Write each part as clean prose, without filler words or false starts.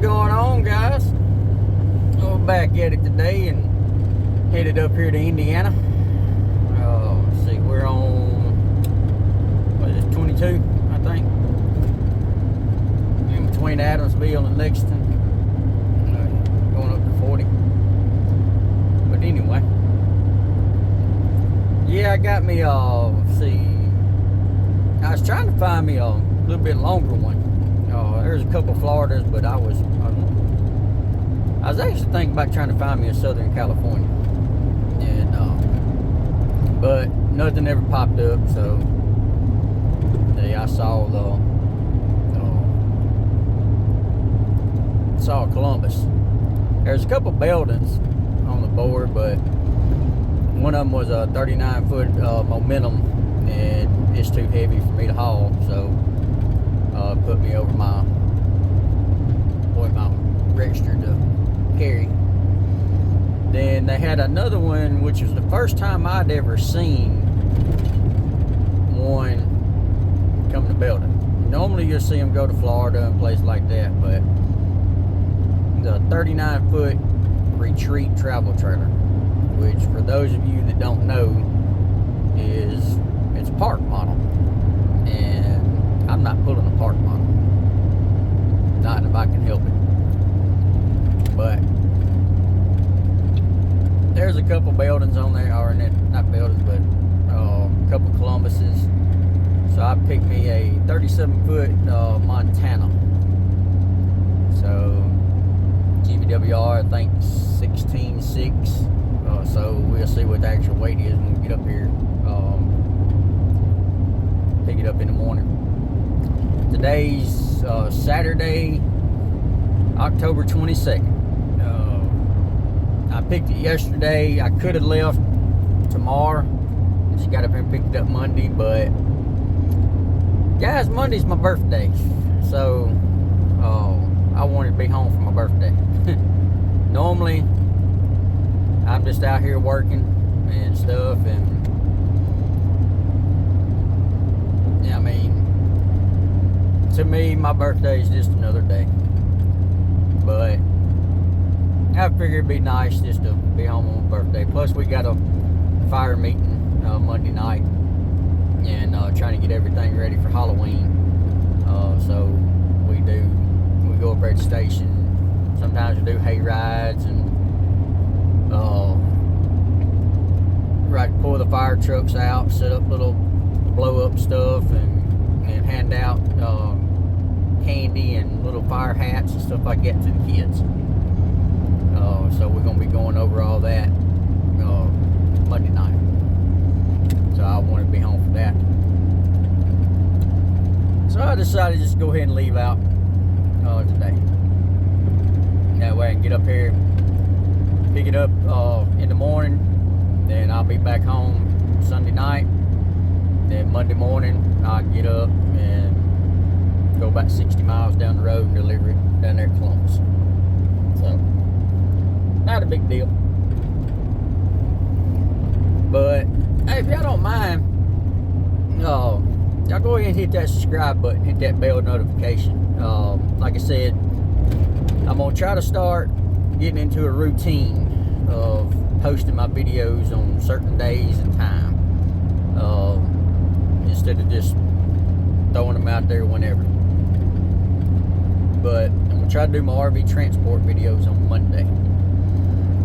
going on, guys? We're back at it today and headed up here to Indiana. Let's see, we're on, what is it, 22, I think, in between Adamsville and Lexington, going up to 40. But anyway, yeah, I got me, let's see, I was trying to find me a little bit longer one. There's a couple Floridas, but I was actually thinking about trying to find me a Southern California, and but nothing ever popped up. So I saw Columbus. There's a couple buildings on the board, but one of them was a 39-foot momentum, and it's too heavy for me to haul. So put me over my register to carry. Then they had another one, which was the first time I'd ever seen one come to building. Normally you'll see them go to Florida and places like that, but the 39-foot retreat travel trailer, which for those of you that don't know, it's a park model, and I'm not pulling a park model, not if I can help it. But there's a couple buildings on there, or not buildings, but a couple Columbuses. So I picked me a 37-foot Montana. So GVWR, I think 16.6. So we'll see what the actual weight is when we get up here. Pick it up in the morning. Today's Saturday, October 22nd. I picked it yesterday. I could have left tomorrow. Just got up here and picked it up Monday, but guys, Monday's my birthday, so I wanted to be home for my birthday. Normally, I'm just out here working and stuff, and yeah, I mean, to me, my birthday is just another day. But I figured it'd be nice just to be home on my birthday. Plus, we got a fire meeting Monday night, and trying to get everything ready for Halloween. So we go up at the station. Sometimes we do hay rides and pull the fire trucks out, set up little blow up stuff, and hand out candy and little fire hats and stuff like that to the kids. So we're going to be going over all that Monday night. So I want to be home for that. So I decided to just go ahead and leave out today. That way I can get up here, pick it up in the morning, then I'll be back home Sunday night. Then Monday morning I'll get up and go about 60 miles down the road and deliver it down there at Columbus. So not a big deal. But hey, if y'all don't mind, y'all go ahead and hit that subscribe button, hit that bell notification. Like I said, I'm gonna try to start getting into a routine of posting my videos on certain days and time, instead of just throwing them out there whenever. But I'm gonna try to do my RV transport videos on Monday,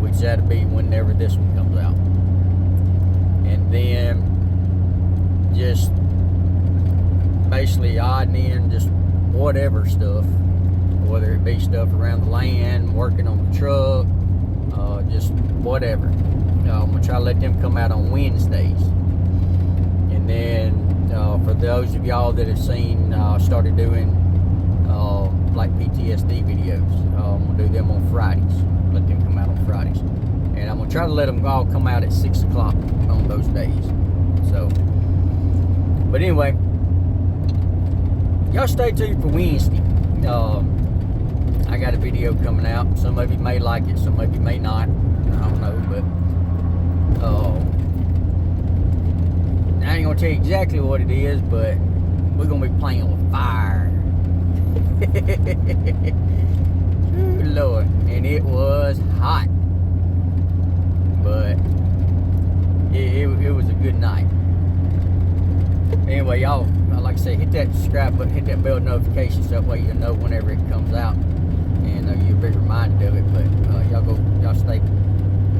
which that'll be whenever this one comes out. And then just basically odd and end, just whatever stuff, whether it be stuff around the land, working on the truck, just whatever. I'm gonna try to let them come out on Wednesdays. And then for those of y'all that have seen, started doing like PTSD videos, I'm gonna do them on Fridays. Let them come out on Fridays, and I'm gonna try to let them all come out at 6 o'clock on those days. So, but anyway, y'all stay tuned for Wednesday. I got a video coming out. Some of you may like it, some of you may not. I don't know, but I ain't gonna tell you exactly what it is, but we're gonna be playing with fire. Ooh, Lord. And it was hot. But it was a good night. Anyway, y'all, like I said, hit that subscribe button, hit that bell notification so that way you'll know whenever it comes out, and you'll be reminded of it. But y'all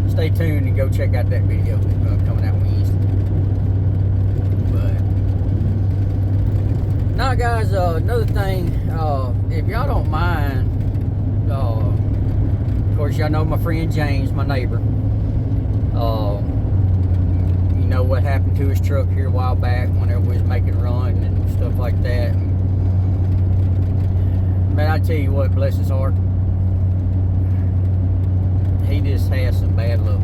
stay tuned and go check out that video coming out Wednesday. But now, guys, another thing, if y'all don't mind, of course, y'all know my friend James, my neighbor. You know what happened to his truck here a while back whenever we was making a run and stuff like that. Man, I tell you what, bless his heart, he just has some bad luck.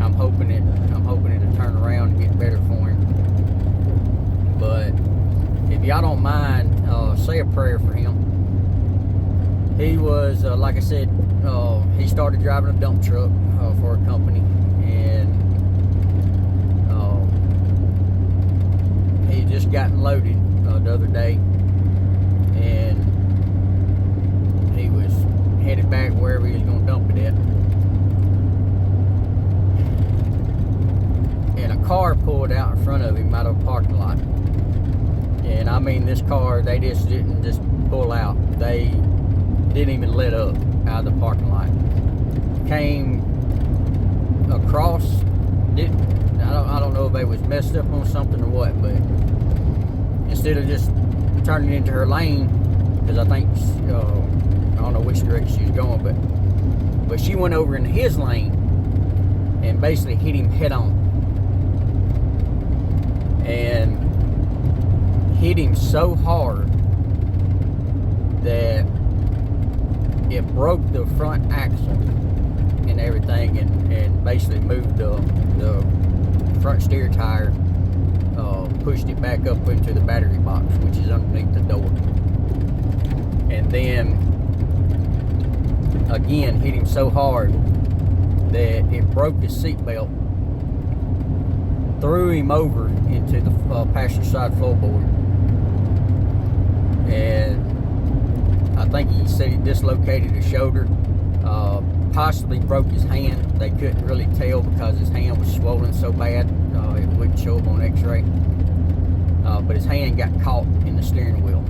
I'm hoping it'll turn around and get better for him. But if y'all don't mind, say a prayer for him. He was, like I said, he started driving a dump truck for a company, and he just gotten loaded the other day, and he was headed back wherever he was going to dump it at. And a car pulled out in front of him out of a parking lot. And I mean, this car, they just didn't just pull out. They didn't even let up out of the parking lot. Came across, I don't know if they was messed up on something or what, but instead of just turning into her lane, because I think, I don't know which direction she was going, but she went over in his lane and basically hit him head on. And hit him so hard that it broke the front axle and everything, and basically moved the front steer tire, pushed it back up into the battery box, which is underneath the door. And then again hit him so hard that it broke his seatbelt, threw him over into the passenger side floorboard, and I think he said he dislocated his shoulder, possibly broke his hand. They couldn't really tell because his hand was swollen so bad, it wouldn't show up on x-ray. But his hand got caught in the steering wheel.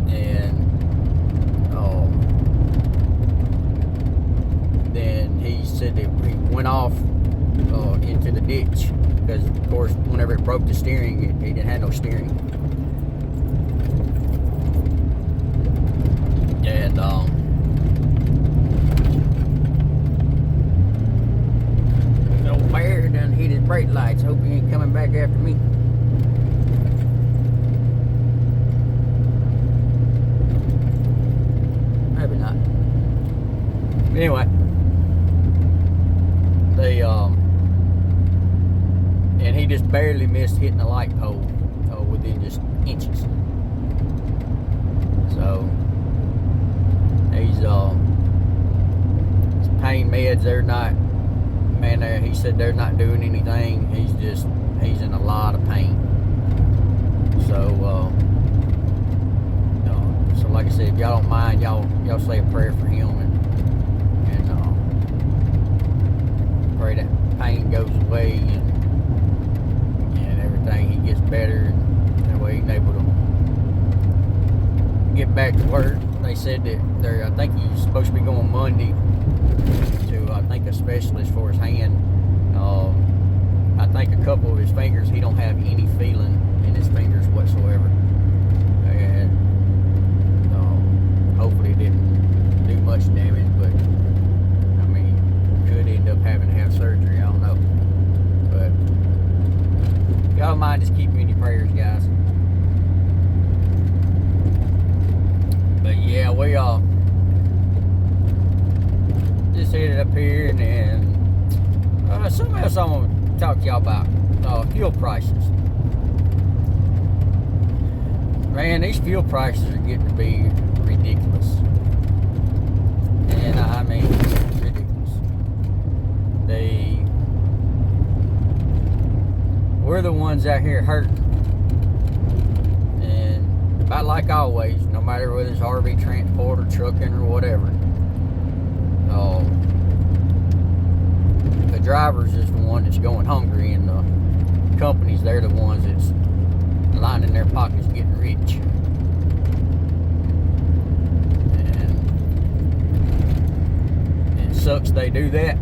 And then he said that he went off into the ditch, because of course whenever it broke the steering, he didn't have no steering. And old bear done hit his brake lights. Hope he ain't coming back after me. Maybe not. Anyway, and he just barely missed hitting the light pole within just inches. So his pain meds, they're not, man, he said they're not doing anything. He's in a lot of pain. So so like I said, if y'all don't mind, y'all say a prayer for him, and pray that pain goes away and everything, he gets better, and that way he's able to get back to work. They said that I think he's supposed to be going Monday to, I think, a specialist for his hand. I think a couple of his fingers, he don't have any feeling in his fingers whatsoever, and hopefully it didn't do much damage, but I mean, could end up having to have surgery, I don't know. But y'all don't mind, just keep me in your prayers, guys. But yeah, we just headed up here, and then something else I want to talk to y'all about, fuel prices. Man, these fuel prices are getting to be ridiculous. And I mean, ridiculous. We're the ones out here hurting. And like always, no matter whether it's RV transport or trucking or whatever, the driver's is the one that's going hungry, and the companies, they're the ones that's lining their pockets getting rich. And it sucks they do that.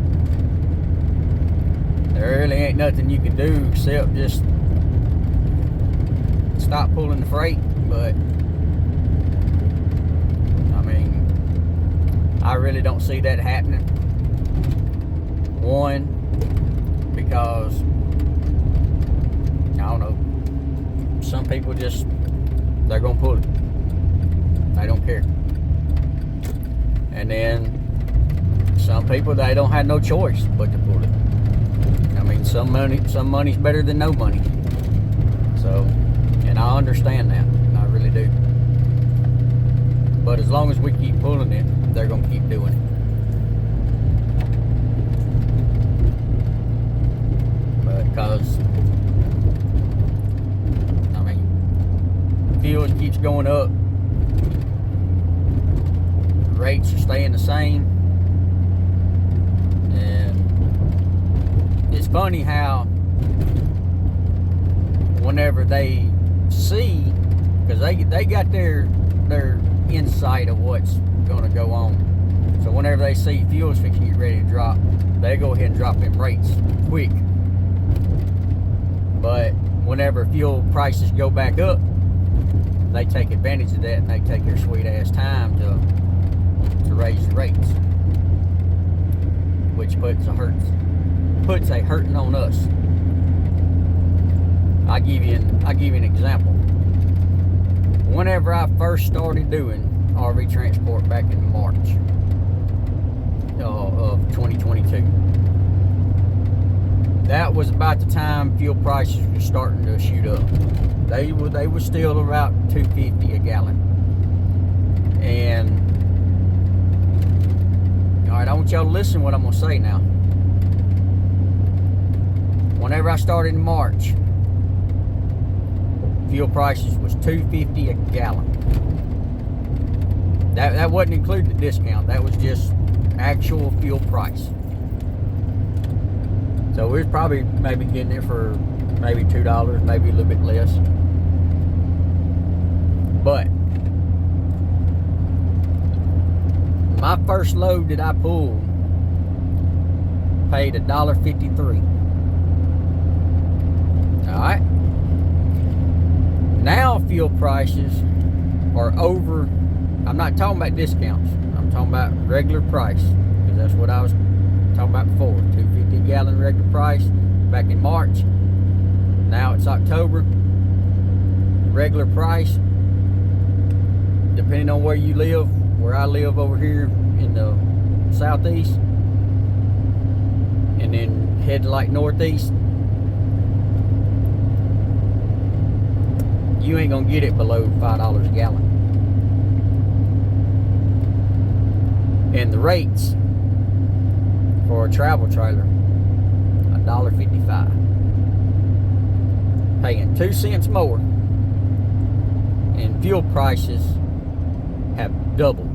There really ain't nothing you can do except just stop pulling the freight. But I mean, I really don't see that happening. One, because I don't know, some people just, they're gonna pull it. They don't care. And then some people, they don't have no choice but to pull it. I mean, some money's better than no money. So, and I understand that. I really do. But as long as we keep pulling it, they're gonna keep doing it. Because I mean, fuel keeps going up, the rates are staying the same, and it's funny how whenever they see, because they got their insight of what's going to go on, so whenever they see fuel's fixing to get ready to drop, they go ahead and drop them rates quick. But whenever fuel prices go back up, they take advantage of that, and they take their sweet ass time to raise the rates, which puts a hurting on us. I'll give you an example. Whenever I first started doing RV transport back in March of 2022, that was about the time fuel prices were starting to shoot up. They were still about $2.50 a gallon. And all right, I want y'all to listen to what I'm gonna say now. Whenever I started in March, fuel prices was $2.50 a gallon. That wasn't including the discount. That was just actual fuel price. So we was probably maybe getting it for maybe $2, maybe a little bit less. But my first load that I pulled paid $1.53. All right. Now fuel prices are over. I'm not talking about discounts. I'm talking about regular price, because that's what I was talking about before. $2.50 a gallon regular price back in March. Now it's October. Regular price, depending on where you live, where I live over here in the southeast, and then head like northeast, you ain't gonna get it below $5 a gallon. And the rates for a travel trailer, $1.55. Paying 2 cents more, and fuel prices have doubled.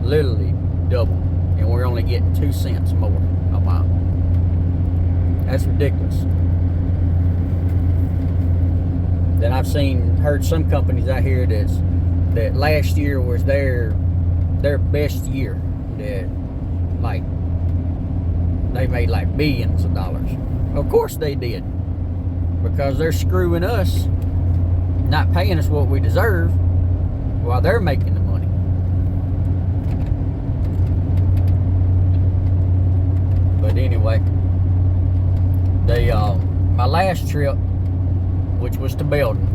Literally doubled. And we're only getting 2 cents more a mile. That's ridiculous. Then I've heard some companies out here that last year was their best year, that like they made like billions of dollars. Of course they did, because they're screwing us, not paying us what we deserve, while they're making the money. But anyway, my last trip, which was to Belden,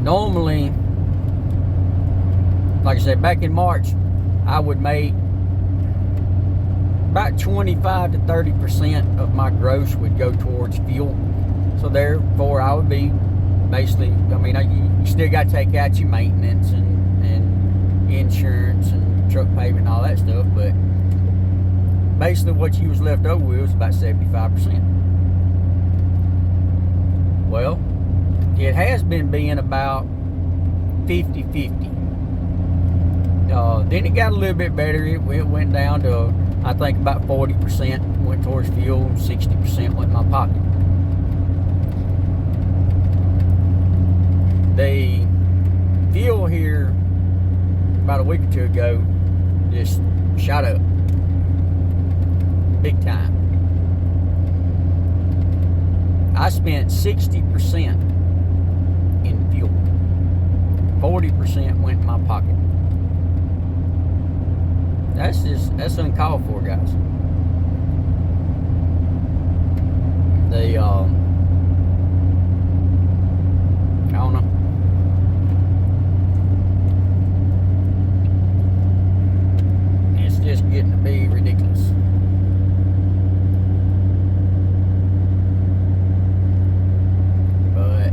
normally, like I said, back in March, I would make about 25 to 30% of my gross would go towards fuel. So therefore, I would be basically, I mean, you still got to take out your maintenance and insurance and truck payment and all that stuff, but basically what you was left over with was about 75%. Well, it has been being about 50-50. Then it got a little bit better. It went down to, I think, about 40% went towards fuel, and 60% went in my pocket. The fuel here about a week or two ago just shot up big time. I spent 60% in fuel. 40% went in my pocket. That's uncalled for, guys. I don't know. It's just getting to be ridiculous. But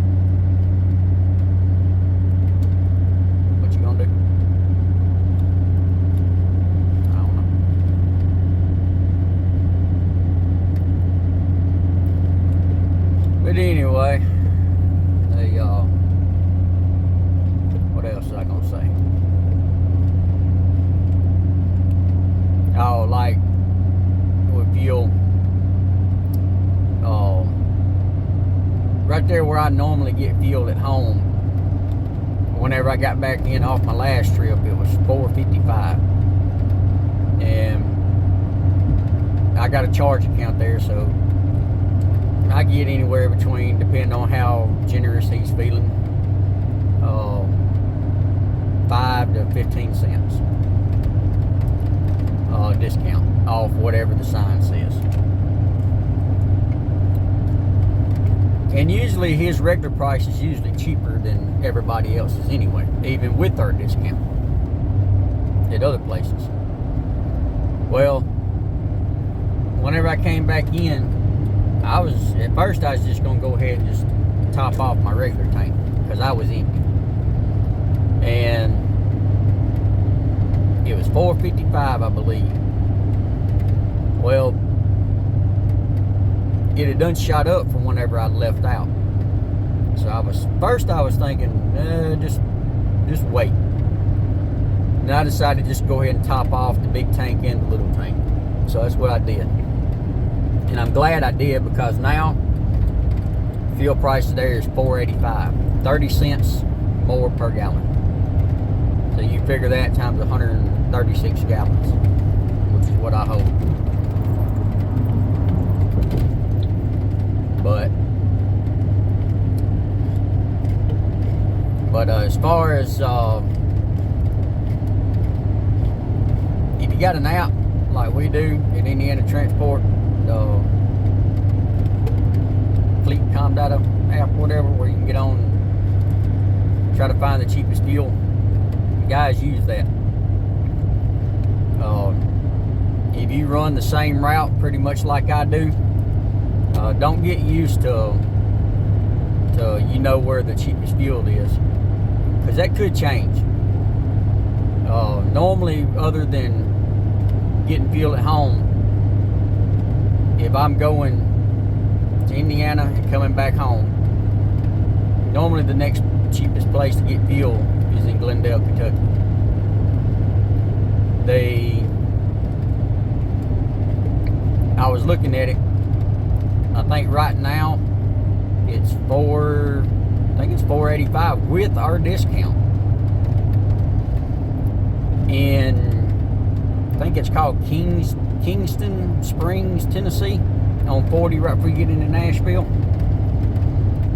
what you gonna do? I don't know. But anyway, what else was I gonna say? Oh, like with fuel, right there where I normally get fuel at home, whenever I got back in off my last trip, it was $4.55, and I got a charge account there, so I get anywhere between, depending on how generous he's feeling, 5 to 15 cents discount off whatever the sign says. And usually his regular price is usually cheaper than everybody else's anyway, even with our discount at other places. Well, whenever I came back in, at first I was just gonna go ahead and just top off my regular tank because I was empty, and it was $4.55, I believe. Well, it had done shot up from whenever I left out. So I was thinking, just wait. And I decided to just go ahead and top off the big tank and the little tank. So that's what I did. And I'm glad I did, because now fuel price there is $4.85, 30 cents more per gallon. So you figure that times 136 gallons, which is what I hope. But as far as if you got an app like we do at Indiana Transport, the Fleet Com Data app, whatever, where you can get on and try to find the cheapest fuel, guys, use that. If you run the same route pretty much like I do, don't get used to where the cheapest fuel is, because that could change. Normally, other than getting fuel at home, if I'm going to Indiana and coming back home, normally the next cheapest place to get fuel is in Glendale, Kentucky. I was looking at it. I think right now it's $4.85 with our discount. And I think it's called Kingston Springs, Tennessee, on 40 right before you get into Nashville.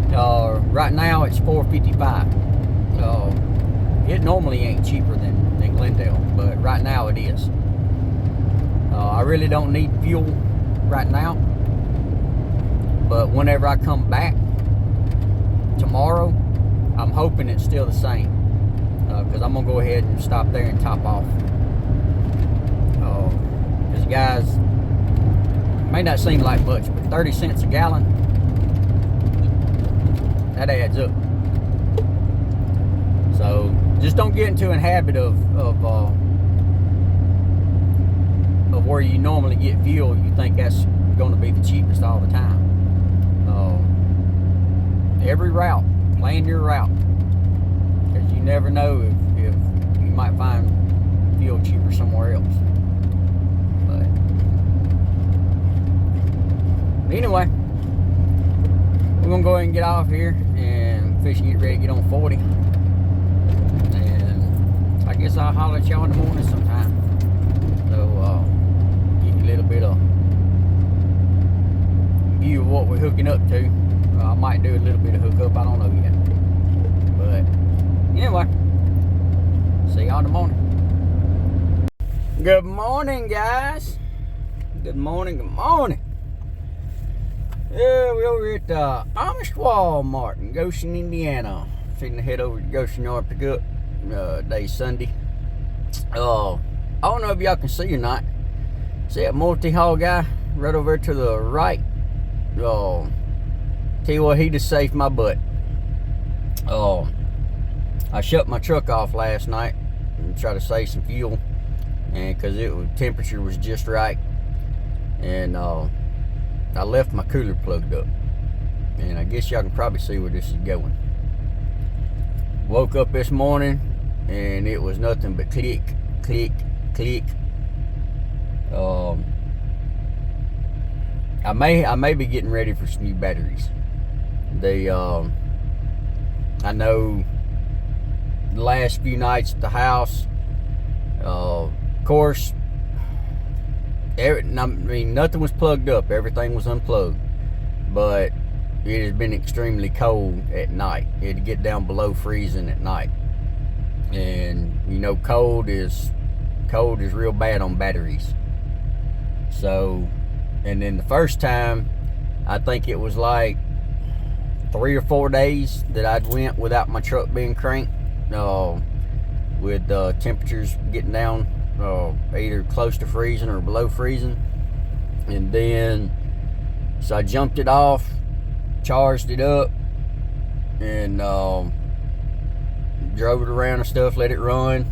Right now it's $4.55. It normally ain't cheaper than Glendale, but right now it is. I really don't need fuel right now, but whenever I come back tomorrow, I'm hoping it's still the same, because I'm gonna go ahead and stop there and top off. Because guys, it may not seem like much, but 30 cents a gallon, that adds up. So just don't get into a habit of where you normally get fuel. You think that's going to be the cheapest all the time. Every route plan your route, because you never know if you might find fuel cheaper somewhere else. But anyway, we're gonna go ahead and get off here and fish and get ready to get on 40. And I guess I'll holler at y'all in the morning sometime. So give you a little bit of view of what we're hooking up to. I might do a little bit of hookup, I don't know yet. But anyway, see y'all in the morning. Good morning, guys. Good morning, good morning. Yeah, we're over at Amish Walmart in Goshen, Indiana. Fitting to head over to Goshen Yard pick up. Day's Sunday. I don't know if y'all can see or not. See that multi-haul guy right over to the right? Tell you what, he just saved my butt. I shut my truck off last night and tried to save some fuel, and because temperature was just right, and I left my cooler plugged up, and I guess y'all can probably see where this is going. Woke up this morning and it was nothing but click, click, click. I may be getting ready for some new batteries. I know the last few nights at the house, of course, nothing was plugged up, everything was unplugged, but it has been extremely cold at night. It'd get down below freezing at night, and you know, cold is real bad on batteries. So, and then the first time, I think it was like 3 or 4 days that I'd went without my truck being cranked, with temperatures getting down either close to freezing or below freezing. And then so I jumped it off, charged it up, and drove it around and stuff, let it run,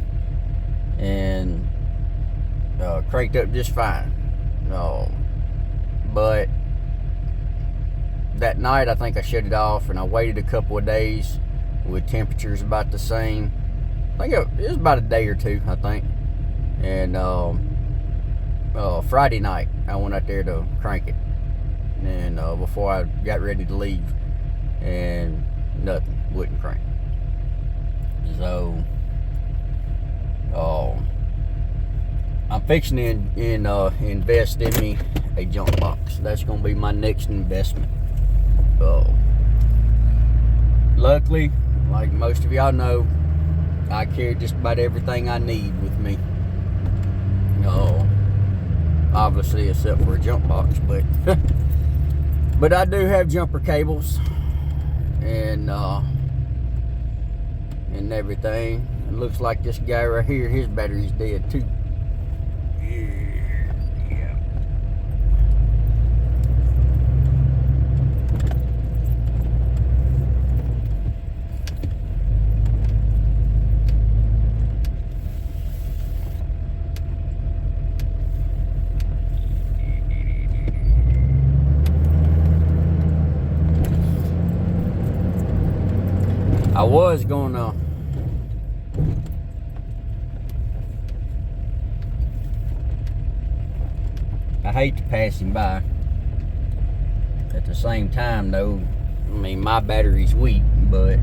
and cranked up just fine. But that night I think I shut it off, and I waited a couple of days with temperatures about the same. I think it was about a day or two, I think. And Friday night I went out there to crank it, and before I got ready to leave, and nothing, wouldn't crank. So I'm fixing to invest in me a jump box. That's gonna be my next investment. Luckily, like most of y'all know, I carry just about everything I need with me. Obviously except for a jump box, but but I do have jumper cables and everything. It looks like this guy right here, his battery's dead too. Yeah. I was gonna I hate to pass him by. At the same time though, I mean, my battery's weak, but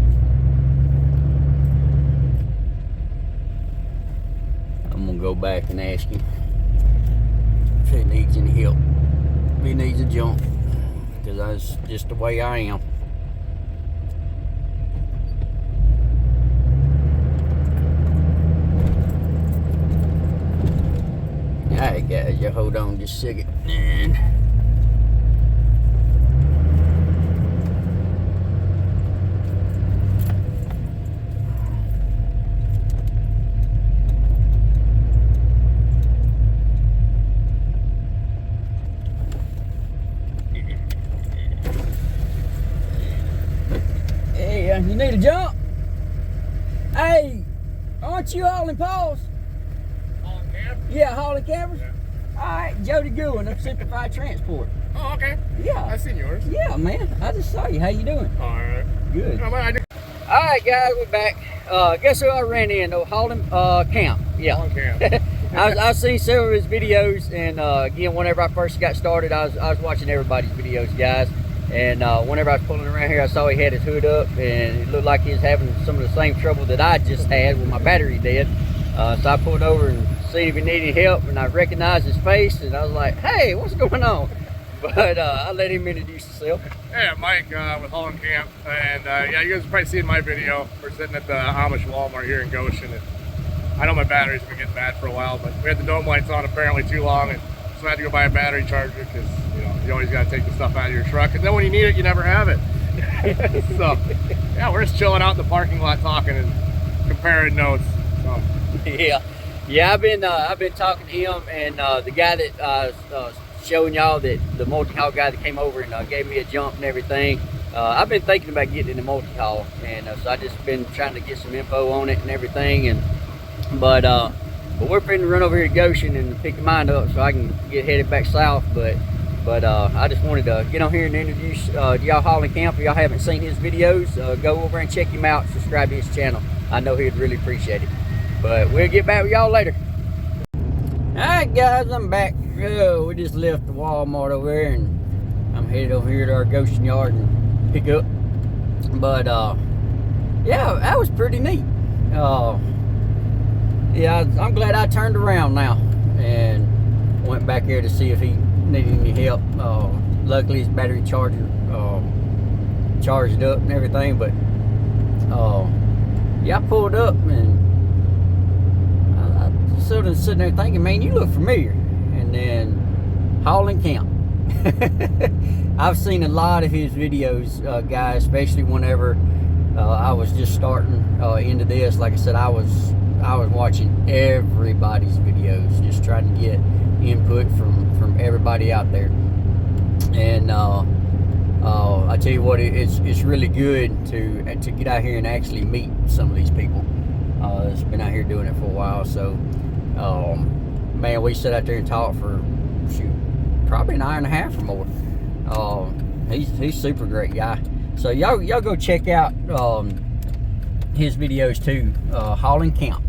I'm gonna go back and ask him if he needs any help, if he needs a jump, because that's just the way I am. Alright guys, you hold on just a second. Hey, you need a jump? Hey, aren't you Haulin Paws? Haulin Camp? Yeah, Haulin Campers? Yeah. Alright, Jody Goodwin of Simplified Transport. Oh, okay. Yeah. I seen yours. Yeah, man. I just saw you. How you doing? Alright. Good. I Alright guys, we're back. Guess who I ran into? Haulin Camp. Yeah. Haulin Camp. I've seen several of his videos, and again, whenever I first got started, I was watching everybody's videos, guys. And whenever I was pulling around here, I saw he had his hood up, and it looked like he was having some of the same trouble that I just had with my battery dead. So I pulled over and seen if he needed help, and I recognized his face, and I was like, hey, what's going on? But I let him introduce himself. Yeah, Mike with Haulin Camp, and yeah, you guys have probably seen my video. We're sitting at the Amish Walmart here in Goshen, and I know my battery's been getting bad for a while, but we had the dome lights on apparently too long, and so I had to go buy a battery charger because you always got to take the stuff out of your truck, and then when you need it, you never have it. So yeah, we're just chilling out in the parking lot talking and comparing notes. So. Yeah. I've been talking to him, and the guy that showing y'all, that the multi-haul guy that came over and gave me a jump and everything. I've been thinking about getting into multi-haul, and so I just been trying to get some info on it and everything. But we're planning to run over here to Goshen and pick your mind up so I can get headed back south. But I just wanted to get on here and introduce y'all Haulin Camp. If y'all haven't seen his videos, go over and check him out. Subscribe to his channel. I know he'd really appreciate it. But we'll get back with y'all later. Alright guys, I'm back. We just left the Walmart over there, and I'm headed over here to our Goshen yard and pick up. But yeah, that was pretty neat. Yeah, I'm glad I turned around now and went back there to see if he needed any help. Luckily his battery charger charged up and everything, but yeah, I pulled up and I sort of sitting there thinking, man, you look familiar. And then Haulin Camp. I've seen a lot of his videos, guys, especially whenever I was just starting into this. Like I said, I was watching everybody's videos, just trying to get input from everybody out there. And I tell you what, it's really good to get out here and actually meet some of these people that's been out here doing it for a while. So man, we sat out there and talked for probably an hour and a half or more. He's super great guy. So y'all go check out his videos too, Haulin Camp.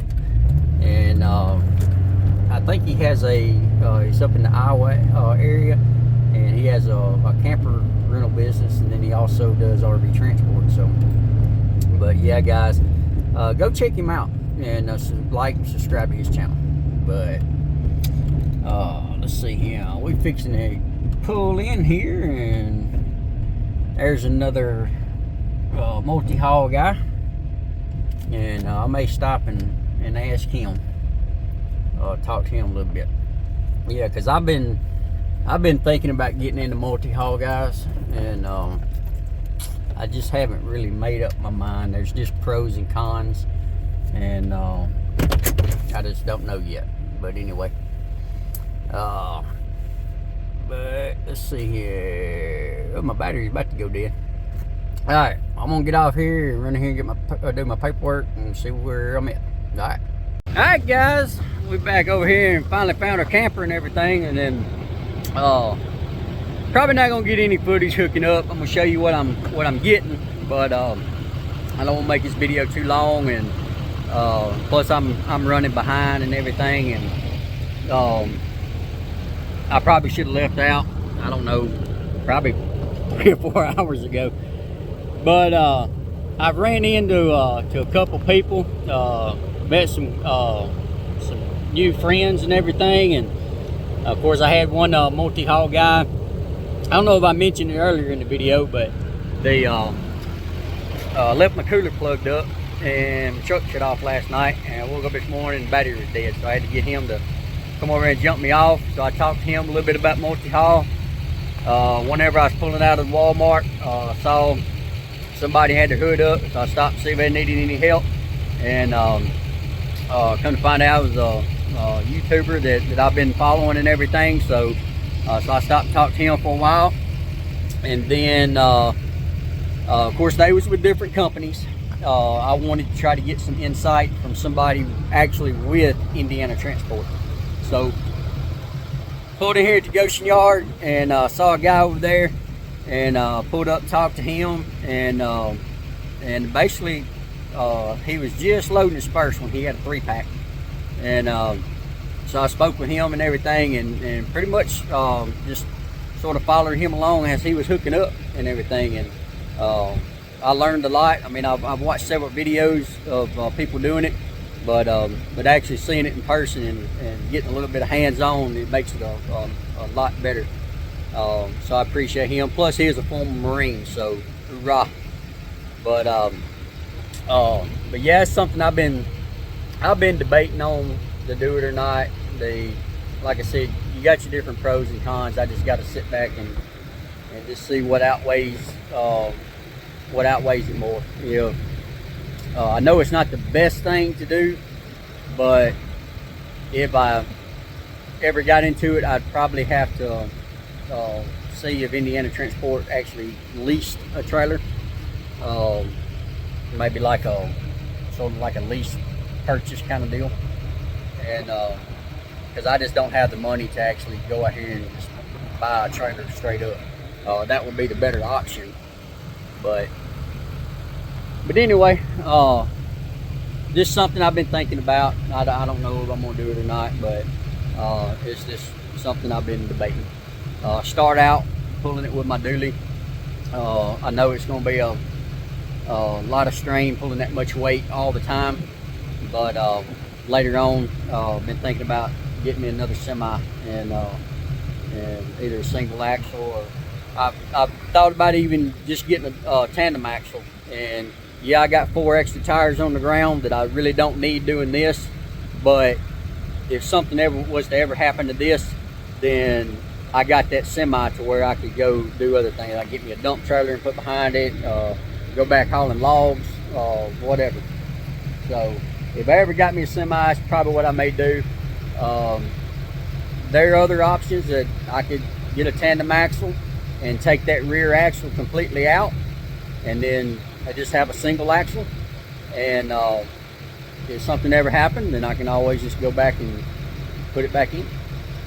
And I think he has he's up in the Iowa area, and he has a camper rental business, and then he also does RV transport. So, but yeah, guys, go check him out and like and subscribe to his channel. But let's see here. We're fixing to pull in here, and there's another multi-haul guy, and I may stop and ask him, talk to him a little bit. Yeah, because I've been thinking about getting into multi-haul, guys, and I just haven't really made up my mind. There's just pros and cons, and I just don't know yet. But anyway, but let's see here. Oh, my battery's about to go dead. All right, I'm gonna get off here and run in here and get do my paperwork and see where I'm at. All right, guys, we're back over here and finally found our camper and everything. And then probably not gonna get any footage hooking up. I'm gonna show you what I'm getting, but I don't want to make this video too long, and plus I'm running behind and everything, and I probably should have left out, I don't know, probably 3 or 4 hours ago. But I've ran into to a couple people, met some new friends and everything, and of course I had one multi-haul guy. I don't know if I mentioned it earlier in the video, but they left my cooler plugged up, and my truck shut off last night, and I woke up this morning and the battery was dead, so I had to get him to come over and jump me off. So I talked to him a little bit about multi-haul. Whenever I was pulling out of the Walmart, saw somebody had their hood up, so I stopped to see if they needed any help, and come to find out it was a YouTuber that I've been following and everything. So so I stopped and talked to him for a while, and then of course they was with different companies. I wanted to try to get some insight from somebody actually with Indiana Transport. So pulled in here at the Goshen yard and saw a guy over there, and pulled up and talked to him, and and basically he was just loading his first one. He had a 3-pack, and so I spoke with him and everything, and pretty much just sort of followed him along as he was hooking up and everything. And I learned a lot. I mean, I've watched several videos of people doing it, but actually seeing it in person and getting a little bit of hands-on, it makes it a lot better. So I appreciate him. Plus, he is a former Marine, so hoorah. But yeah, it's something I've been debating on to do it or not. Like I said, you got your different pros and cons. I just got to sit back and just see what outweighs it more. You know, I know it's not the best thing to do, but if I ever got into it, I'd probably have to see if Indiana Transport actually leased a trailer. Maybe like a sort of like a lease purchase kind of deal, and because I just don't have the money to actually go out here and just buy a trailer straight up. That would be the better option. But anyway, just something I've been thinking about. I don't know if I'm gonna do it or not, but it's just something I've been debating. Start out pulling it with my dually. I know it's gonna be a lot of strain pulling that much weight all the time, but later on, been thinking about getting me another semi and either a single axle, or I've thought about even just getting a tandem axle. And yeah, I got 4 extra tires on the ground that I really don't need doing this, but if something was to ever happen to this, then I got that semi to where I could go do other things. I get me a dump trailer and put behind it, go back hauling logs, whatever. So if I ever got me a semi, it's probably what I may do. There are other options that I could get a tandem axle and take that rear axle completely out, and then I just have a single axle. And if something ever happened, then I can always just go back and put it back in.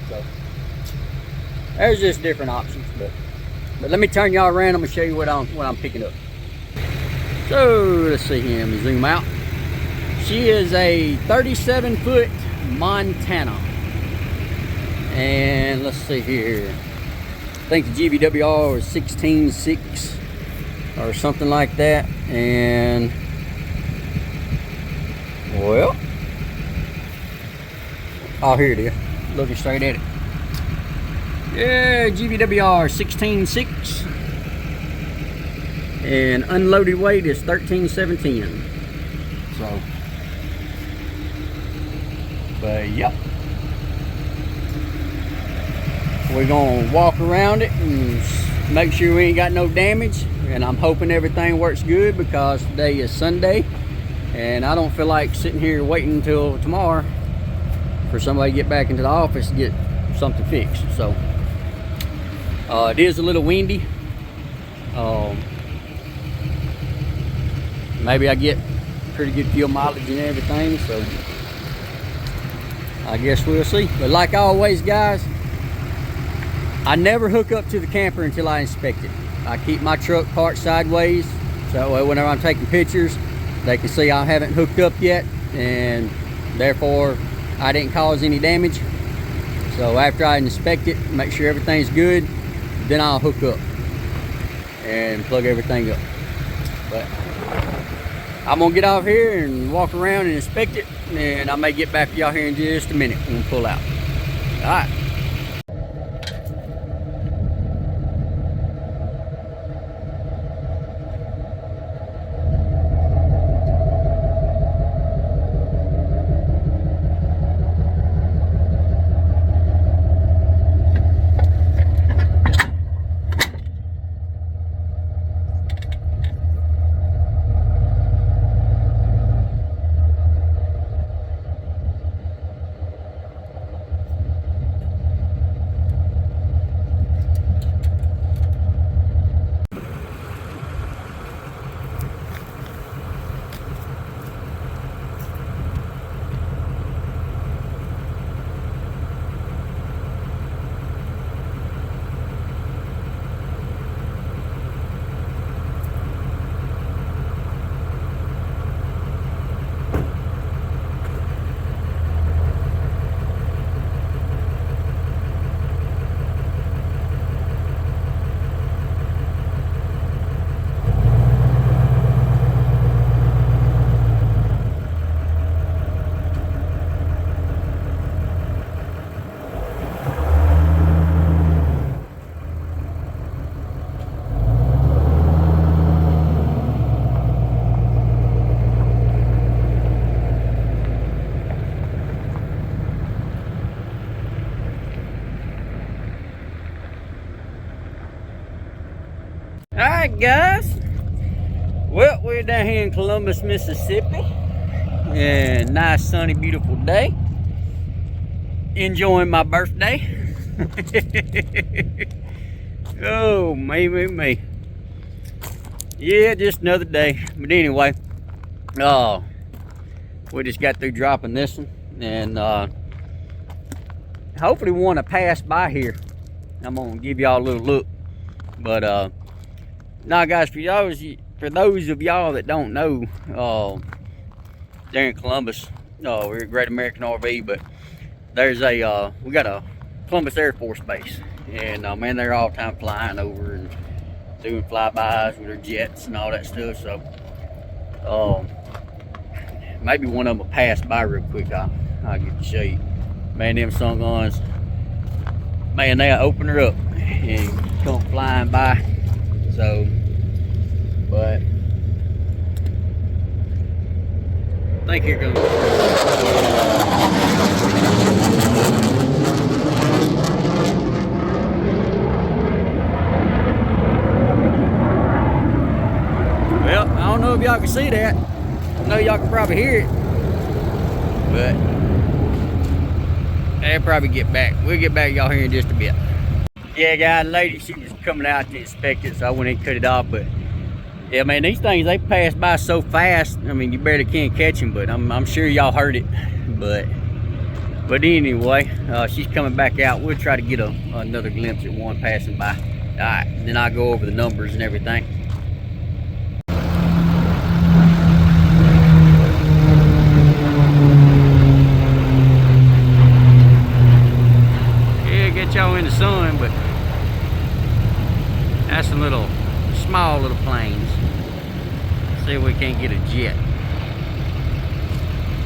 So there's just different options. But let me turn y'all around. I'm gonna show you what I'm picking up. So let's see here. Let me zoom out. She is a 37-foot Montana, and let's see here. I think the GVWR is 16.6 or something like that. And well, oh, here it is. Looking straight at it. Yeah, GVWR 16.6. And unloaded weight is 13,710. So, but yep, we're gonna walk around it and make sure we ain't got no damage. And I'm hoping everything works good, because today is Sunday, and I don't feel like sitting here waiting until tomorrow for somebody to get back into the office to get something fixed. So it is a little windy. Maybe I get pretty good fuel mileage and everything, so I guess we'll see. But like always, guys, I never hook up to the camper until I inspect it. I keep my truck parked sideways, so that way whenever I'm taking pictures, they can see I haven't hooked up yet, and therefore I didn't cause any damage. So after I inspect it, make sure everything's good, then I'll hook up and plug everything up. But I'm gonna get off here and walk around and inspect it, and I may get back to y'all here in just a minute when we pull out. All right. Alright guys, well, we're down here in Columbus, Mississippi, and nice sunny beautiful day, enjoying my birthday. Oh me, yeah, just another day. But anyway, we just got through dropping this one, and hopefully we want to pass by here. I'm gonna give y'all a little look. But now guys, for those of y'all that don't know, there in Columbus, we're at Great American RV, but there's we got a Columbus Air Force Base, and man, they're all time flying over and doing flybys with their jets and all that stuff. So maybe one of them will pass by real quick. I'll get to show you. Man, them sun guns, man, they'll open her up and come flying by. So, but I think here goes. Well, I don't know if y'all can see that. I know y'all can probably hear it, but they'll probably get back. We'll get back y'all here in just a bit. Yeah, guys, lady, she was coming out to inspect it, so I went and cut it off. But yeah, man, these things, they pass by so fast. I mean, you barely can't catch them, but I'm sure y'all heard it. But anyway, she's coming back out. We'll try to get another glimpse at one passing by. All right, then I'll go over the numbers and everything. Y'all in the sun, but that's some little small little planes. See if we can't get a jet.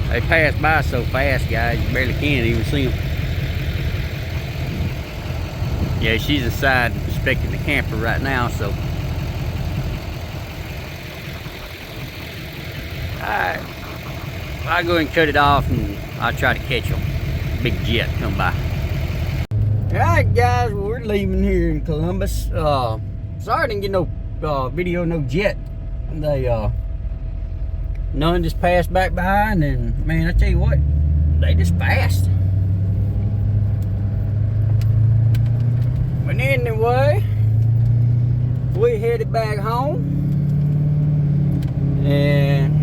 They pass by so fast, guys, you barely can't even see them. Yeah, she's inside inspecting the camper right now, so alright, I'll go ahead and cut it off and I'll try to catch them. Big jet come by. Alright guys, well, we're leaving here in Columbus. Sorry I didn't get no video, no jet. None just passed back by, and then, man, I tell you what, they just fast. But anyway, we headed back home and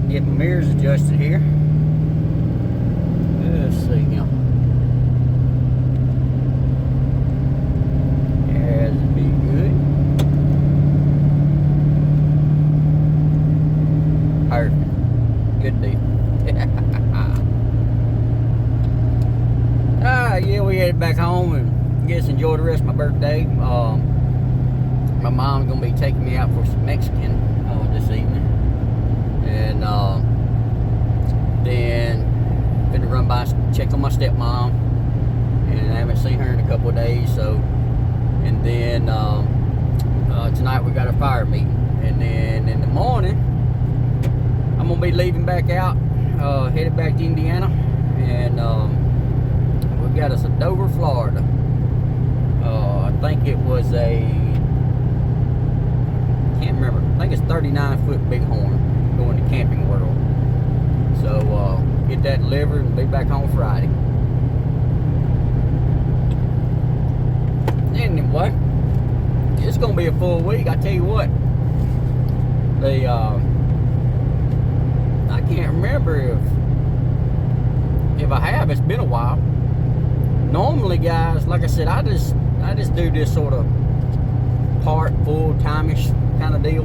get my mirrors adjusted here. Let's see now. Good deal. Yeah, we headed back home and guess enjoy the rest of my birthday. My mom's gonna be taking me out for some Mexican this evening, and then gonna run by check on my stepmom, and I haven't seen her in a couple of days. So, and then tonight we got a fire meeting, and then in the morning I'm gonna be leaving back out, headed back to Indiana, and we got us a Dover, Florida. I think it was can't remember. I think it's 39-foot bighorn going to Camping World. So get that delivered and be back home Friday. Anyway, it's gonna be a full week. I tell you what, I can't remember if I have. It's been a while. Normally, guys, like I said, I just do this sort of part full-time-ish kind of deal,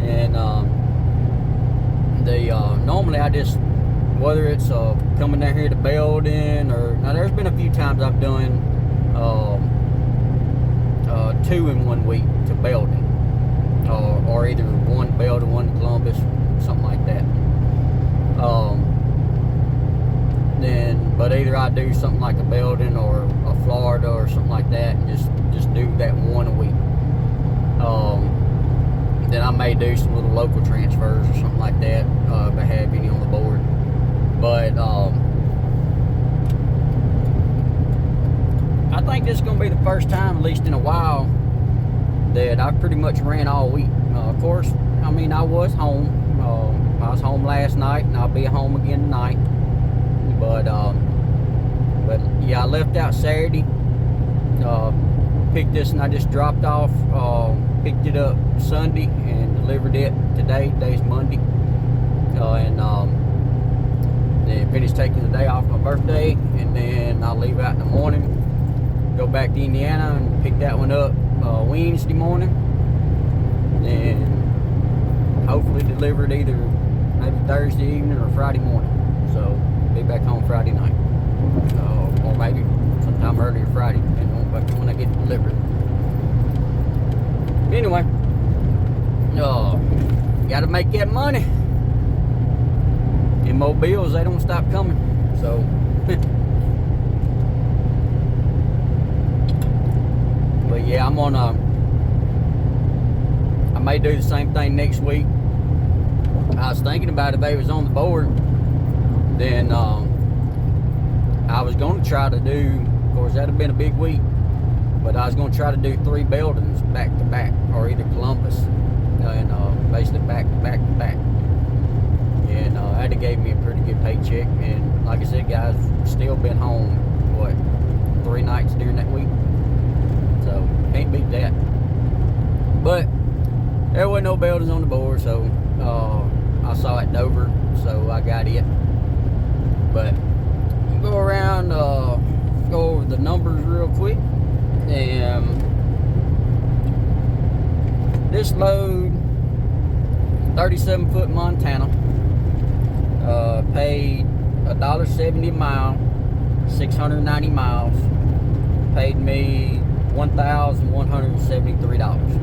and normally I just, whether it's coming down here to building, or now there's been a few times I've done 2 in 1 week to building, or either one building, one Columbus, something like that. But either I do something like a building or a Florida or something like that, and just do that one a week. Then I may do some little local transfers or something like that, if I have any on the board. But I think this is going to be the first time, at least in a while, that I pretty much ran all week. Of course, I mean, I was home. I was home last night, and I'll be home again tonight. But yeah, I left out Saturday. Picked this, and I just dropped off. Picked it up Sunday and delivered it today. Today's Monday, and then finished taking the day off my birthday, and then I'll leave out in the morning. Go back to Indiana and pick that one up Wednesday morning, and hopefully deliver it either maybe Thursday evening or Friday morning. So be back home Friday night, or maybe sometime earlier Friday, depending on when I get it delivered. Anyway, gotta make that money. And more bills, they don't stop coming. So but yeah, I may do the same thing next week. I was thinking about if they was on the board, then I was going to try to do, of course that'd have been a big week, but I was going to try to do 3 buildings back to back, or either Columbus, and basically back to back to back. And that gave me a pretty good paycheck. And like I said, guys, still been home, what, 3 nights during that week? So can't beat that. But there wasn't no buildings on the board, so I saw it Dover, so I got it. But go around, go over the numbers real quick. And this load, 37-foot Montana, paid $1.70 a mile, 690 miles. Paid me $1,173.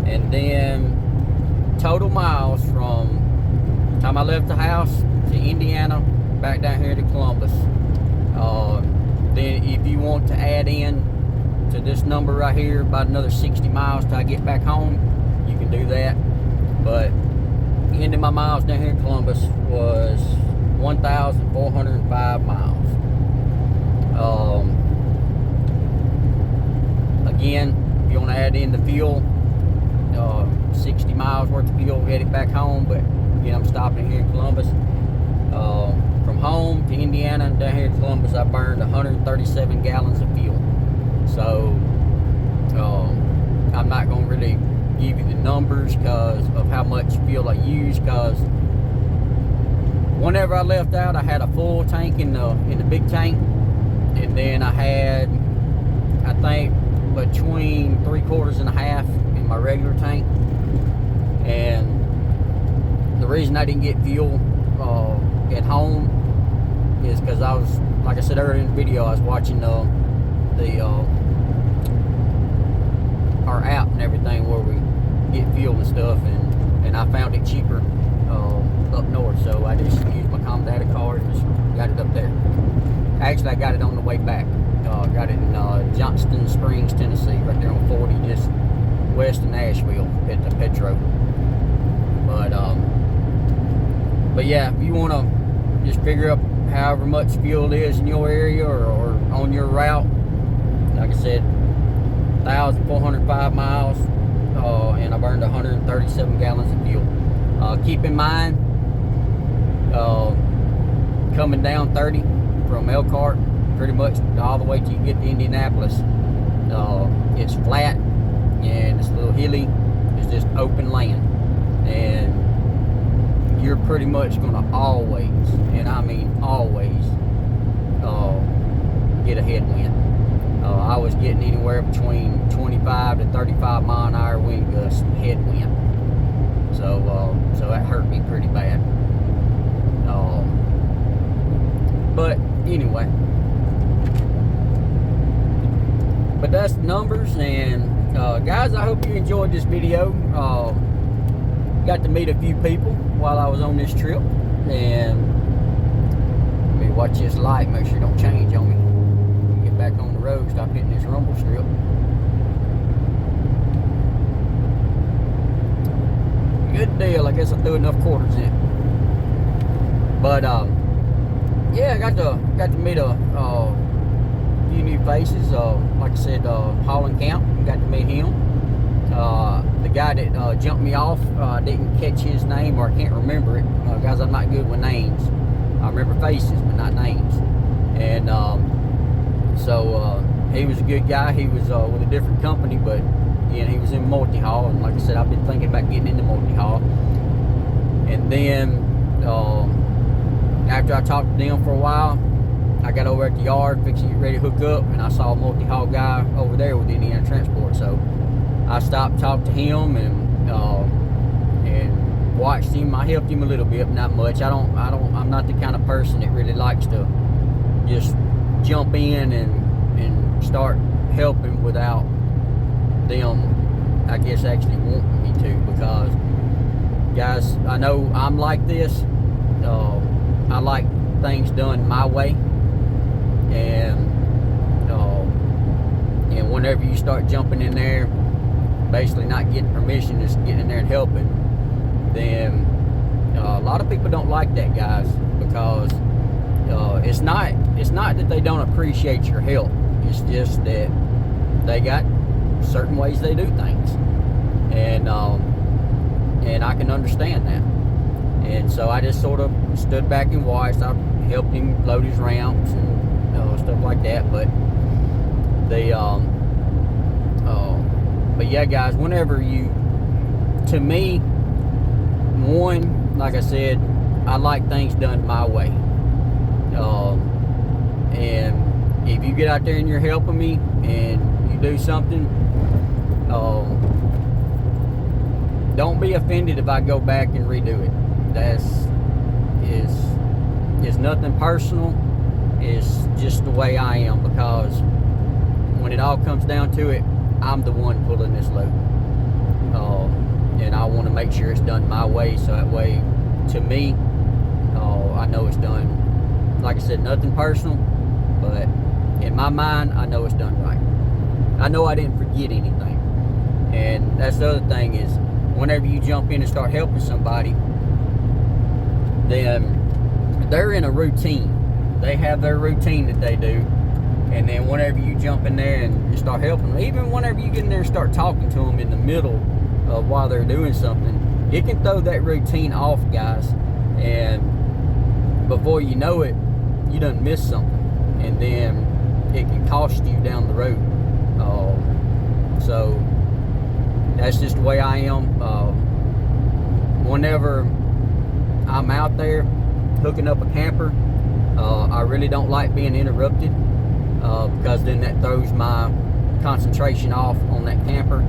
And then total miles from the time I left the house to Indiana back down here to Columbus. Then if you want to add in to this number right here about another 60 miles till I get back home, you can do that. But the end of my miles down here in Columbus was 1,405 miles. Again, if you want to add in the fuel, 60 miles worth of fuel headed back home. But again, I'm stopping here in Columbus. From home to Indiana and down here in Columbus, I burned 137 gallons of fuel. So I'm not going to really give you the numbers because of how much fuel I use, because whenever I left out, I had a full tank in the big tank, and then I had, I think, between 3/4 and a half in my regular tank. And the reason I didn't get fuel at home is because I was, like I said earlier in the video, I was watching our app and everything where we get fuel and stuff, and I found it cheaper up north, so I just used my common data card and just got it up there. Actually, I got it on the way back. Got it in Johnston Springs, Tennessee, right there on 40, just west of Nashville at the Petro. But yeah, if you want to just figure up however much fuel is in your area or on your route, like I said, 1,405 miles, and I burned 137 gallons of fuel. Keep in mind, coming down 30 from Elkhart, pretty much all the way till you get to Indianapolis, it's flat and it's a little hilly. It's just open land, and you're pretty much going to always, and I mean always, get a headwind. I was getting anywhere between 25 to 35 mile an hour wind gust headwind. So that hurt me pretty bad. But anyway, but that's the numbers. And guys, I hope you enjoyed this video. Got to meet a few people while I was on this trip, and let me watch this light, make sure it don't change on me. Get back on the road, stop hitting this rumble strip. Good deal. I guess I threw enough quarters in. But yeah, I got to meet a few new faces. Like I said, Haulin Camp, got to meet him. The guy that jumped me off, I didn't catch his name, or I can't remember it. Guys, I'm not good with names. I remember faces, but not names. And so he was a good guy. He was with a different company, but again, he was in multi-haul. And like I said, I've been thinking about getting into multi-haul. And then after I talked to them for a while, I got over at the yard, fixing to get ready to hook up, and I saw a multi-haul guy over there with Indiana Transport. So I stopped, talked to him, and watched him. I helped him a little bit, but not much. I'm not the kind of person that really likes to just jump in and start helping without them, I guess, actually wanting me to. Because, guys, I know I'm like this. I like things done my way, and whenever you start jumping in there, basically not getting permission, just getting in there and helping, then a lot of people don't like that, guys, because it's not that they don't appreciate your help. It's just that they got certain ways they do things, and I can understand that. And so I just sort of stood back and watched. I helped him load his ramps and stuff like that. But yeah, guys, whenever to me, one, like I said, I like things done my way. And if you get out there and you're helping me and you do something, don't be offended if I go back and redo it. It's nothing personal. It's just the way I am, because when it all comes down to it, I'm the one pulling this load, and I want to make sure it's done my way, so that way, to me, I know it's done. Like I said, nothing personal, but in my mind, I know it's done right. I know I didn't forget anything. And that's the other thing, is whenever you jump in and start helping somebody, then they're in a routine. They have their routine that they do. And then whenever you jump in there and you start helping them, even whenever you get in there and start talking to them in the middle of while they're doing something, it can throw that routine off, guys. And before you know it, you done miss something. And then it can cost you down the road. So that's just the way I am. Whenever I'm out there hooking up a camper, I really don't like being interrupted, because then that throws my concentration off on that camper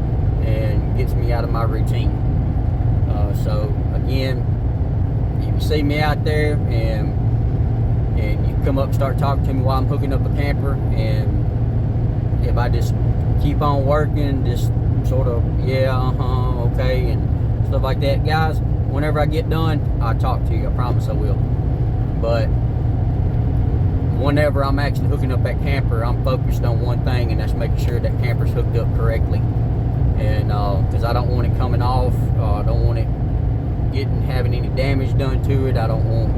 and gets me out of my routine. So again, if you see me out there and you come up and start talking to me while I'm hooking up a camper, and if I just keep on working, just sort of, yeah, okay, and stuff like that, guys, whenever I get done, I'll talk to you. I promise I will. But whenever I'm actually hooking up that camper, I'm focused on one thing, and that's making sure that camper's hooked up correctly. And because I don't want it coming off, I don't want it having any damage done to it. I don't want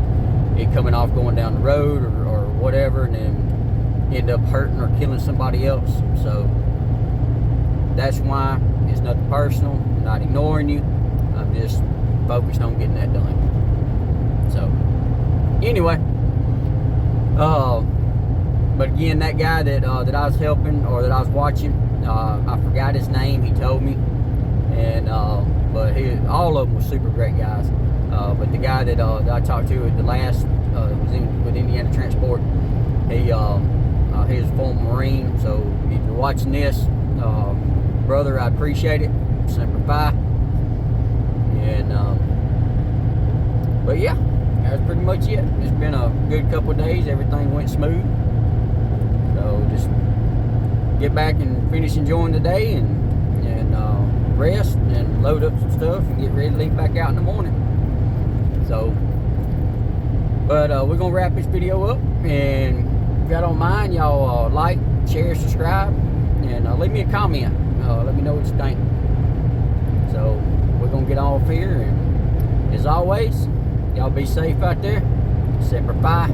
it coming off going down the road or whatever, and then end up hurting or killing somebody else. So that's why it's nothing personal. I'm not ignoring you. I'm just focused on getting that done. So anyway, but again, that guy that I was helping, or that I was watching, I forgot his name. He told me, and but all of them were super great guys. But the guy that I talked to at the last was with Indiana Transport. He was a former Marine. So if you're watching this, brother, I appreciate it. Semper Fi. And but yeah, that's pretty much it. It's been a good couple of days. Everything went smooth. So just get back and finish enjoying the day, and rest and load up some stuff and get ready to leave back out in the morning. So, but we're gonna wrap this video up, and if y'all don't mind, y'all like, share, subscribe, and leave me a comment. Let me know what you think. So we're gonna get off here, and as always, y'all be safe out there. Semper Fi.